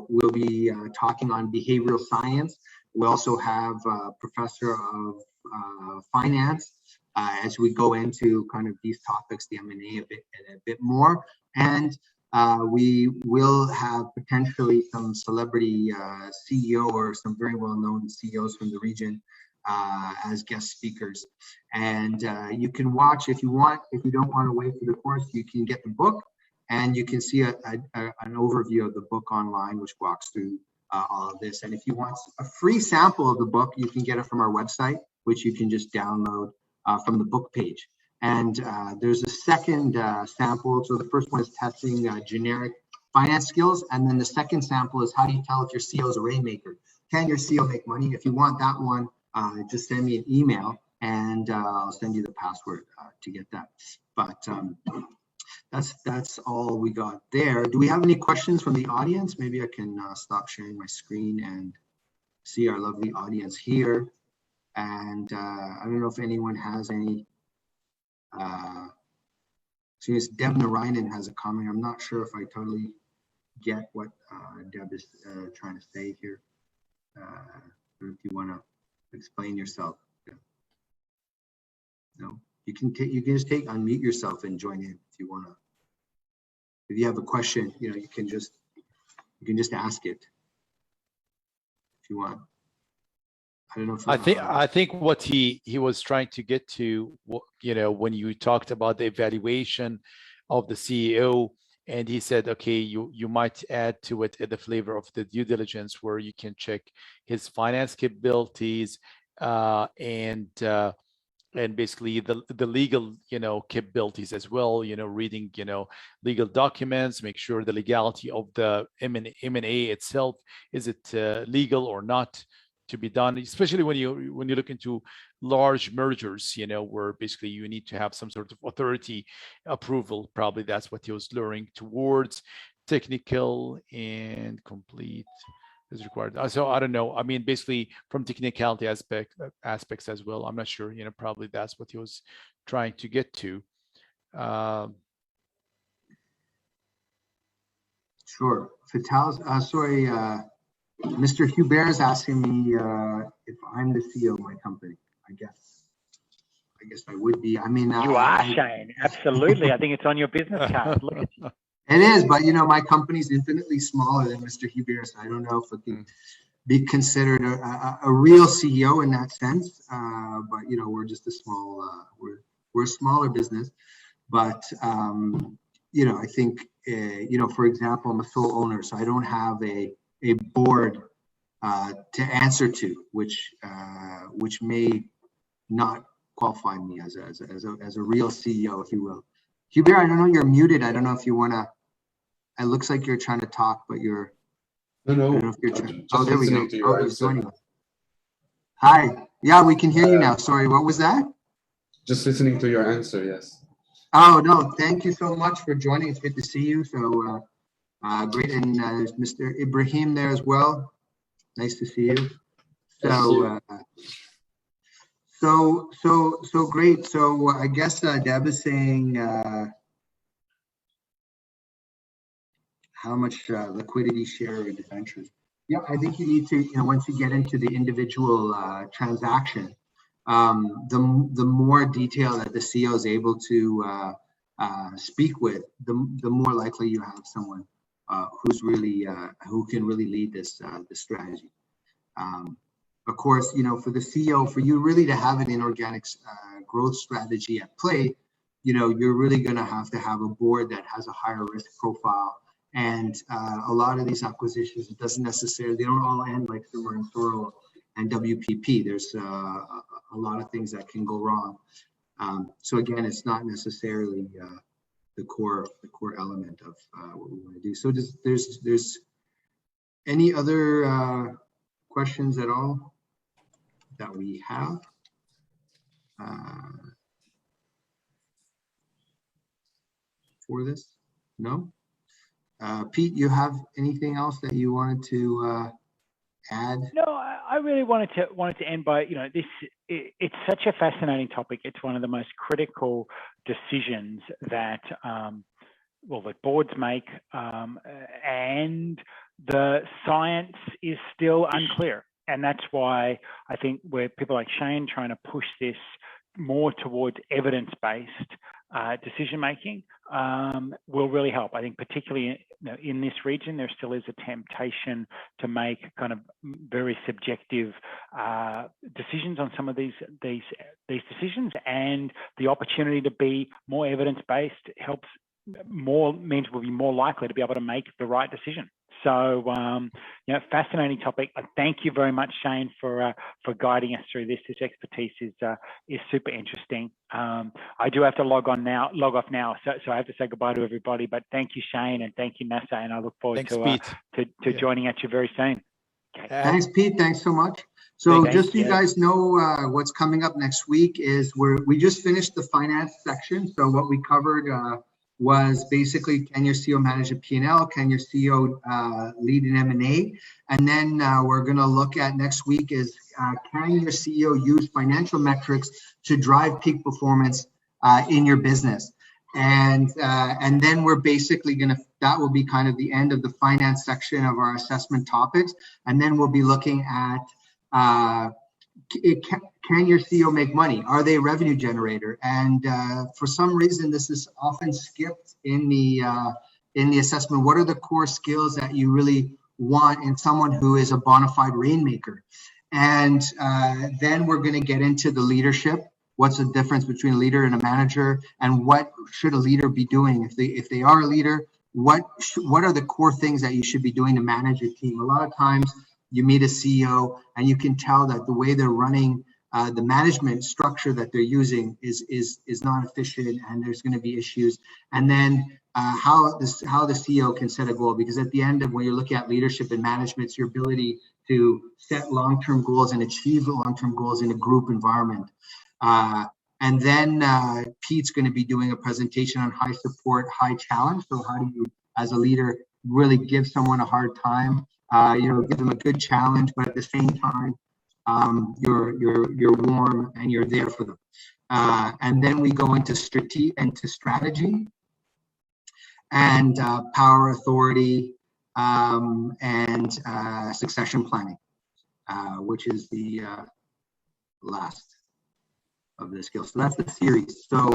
will be talking on behavioral science. We also have a professor of finance as we go into kind of these topics, the M&A a bit more, and we will have potentially some celebrity CEO or some very well-known CEOs from the region as guest speakers. And you can watch if you want. If you don't want to wait for the course, you can get the book, and you can see an overview of the book online, which walks through all of this. And if you want a free sample of the book, you can get it from our website, which you can just download from the book page. And there's a second sample. So the first one is testing generic finance skills. And then the second sample is how do you tell if your CEO is a rainmaker? Can your CEO make money? If you want that one, just send me an email and I'll send you the password to get that. But that's all we got there. Do we have any questions from the audience? Maybe I can stop sharing my screen and see our lovely audience here. And I don't know if anyone has any. So yes, Deb Narayanan has a comment. I'm not sure if I totally get what Deb is trying to say here. If you want to explain yourself. No, you can just unmute yourself and join in if you want to. If you have a question, you can just ask it if you want. I don't know if I think what he was trying to get to, when you talked about the evaluation of the CEO, and he said, okay, you might add to it the flavor of the due diligence where you can check his finance capabilities and basically the legal capabilities as well, reading legal documents, make sure the legality of the M&A itself, is it legal or not to be done, especially when you look into large mergers, where basically you need to have some sort of authority approval. Probably that's what he was luring towards. Technical and complete is required. So I don't know. I mean, basically from technicality aspects as well. I'm not sure. Probably that's what he was trying to get to. Sure. Fatal's sorry. Mr. Hubert is asking me if I'm the CEO of my company. I guess I would be. I mean, you are, Shane. Absolutely. I think it's on your business card. Look at you. It is, but my company's infinitely smaller than Mr. Hubert, so I don't know if it can be considered a real CEO in that sense. But we're just a small, we're a smaller business. But I think for example, I'm a sole owner, so I don't have a board to answer to, which may not qualify me as a real CEO, if you will. Hubert, I don't know, you're muted. I don't know if you want to. It looks like you're trying to talk, but you're. No. I don't know if you're trying. Oh, there we go. Hi. Yeah, we can hear you now. Sorry, what was that? Just listening to your answer. Yes. Oh no, thank you so much for joining. It's good to see you. So great, and there's Mr. Ibrahim there as well. Nice to see you. So great. So I guess Deb is saying how much liquidity share or debentures. Yeah, I think you need to, once you get into the individual transaction, the more detail that the CEO is able to speak with, the more likely you have someone who's really who can really lead this strategy. Of course, for the CEO, for you really to have an inorganic growth strategy at play, you're really going to have a board that has a higher risk profile. And a lot of these acquisitions, it doesn't necessarily, they don't all end like Thermo and Thorough and WPP. There's a lot of things that can go wrong. So again, it's not necessarily the core element of what we want to do. So there's any other questions at all that we have? For this? No? Pete, you have anything else that you wanted to add? No, I really wanted to end by, it's such a fascinating topic. It's one of the most critical decisions that that boards make, and the science is still unclear. And that's why I think where people like Shane trying to push this more towards evidence-based decision making will really help. I think particularly in this region, there still is a temptation to make kind of very subjective decisions on some of these decisions, and the opportunity to be more evidence-based means we'll be more likely to be able to make the right decision. So, fascinating topic. Thank you very much, Shane, for guiding us through this. This expertise is super interesting. I do have to log off now, so I have to say goodbye to everybody. But thank you, Shane, and thank you, NASA, and I look forward to joining at you very soon. Okay. Thanks, Pete. Thanks so much. So just so you guys know, what's coming up next week is we just finished the finance section. So what we covered was basically, can your CEO manage a P&L? Can your CEO lead an M&A? And then we're going to look at next week is, can your CEO use financial metrics to drive peak performance in your business? And then we're basically that will be kind of the end of the finance section of our assessment topics. And then we'll be looking at, can your CEO make money? Are they a revenue generator? And for some reason, this is often skipped in the assessment. What are the core skills that you really want in someone who is a bona fide rainmaker? And then we're going to get into the leadership. What's the difference between a leader and a manager? And what should a leader be doing? If they are a leader, what are the core things that you should be doing to manage a team? A lot of times you meet a CEO and you can tell that the way they're running the management structure that they're using is not efficient, and there's going to be issues. And then how the CEO can set a goal, because at the end of when you're looking at leadership and management, it's your ability to set long-term goals and achieve the long-term goals in a group environment. And then Pete's going to be doing a presentation on high support, high challenge. So how do you, as a leader, really give someone a hard time? Give them a good challenge, but at the same time, you're warm and you're there for them. And then we go into strategy and power, authority, and succession planning, which is the last of the skills. So that's the series. So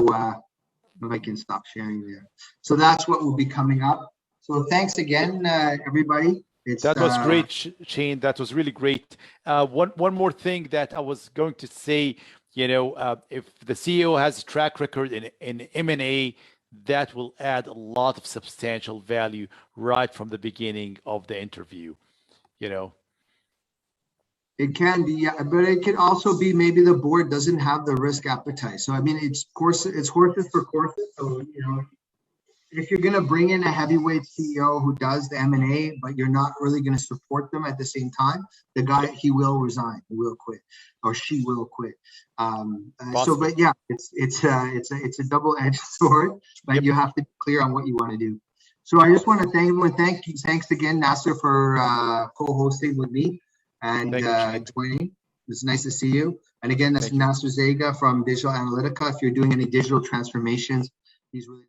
if I can stop sharing there. So that's what will be coming up. So thanks again, everybody. That was great, Shane. That was really great. One more thing that I was going to say, if the CEO has a track record in M&A, that will add a lot of substantial value right from the beginning of the interview. It can be, yeah, but it can also be maybe the board doesn't have the risk appetite. So I mean, it's horses for courses. So if you're going to bring in a heavyweight CEO who does the M&A, but you're not really going to support them at the same time, the guy, he will resign, he will quit, or she will quit. But yeah, it's a double-edged sword, but you have to be clear on what you want to do. So I just want to thank everyone. Thanks again, Nasser, for co-hosting with me and joining. It's nice to see you. And again, that's Nasser Zega from Digital Analytica. If you're doing any digital transformations, he's really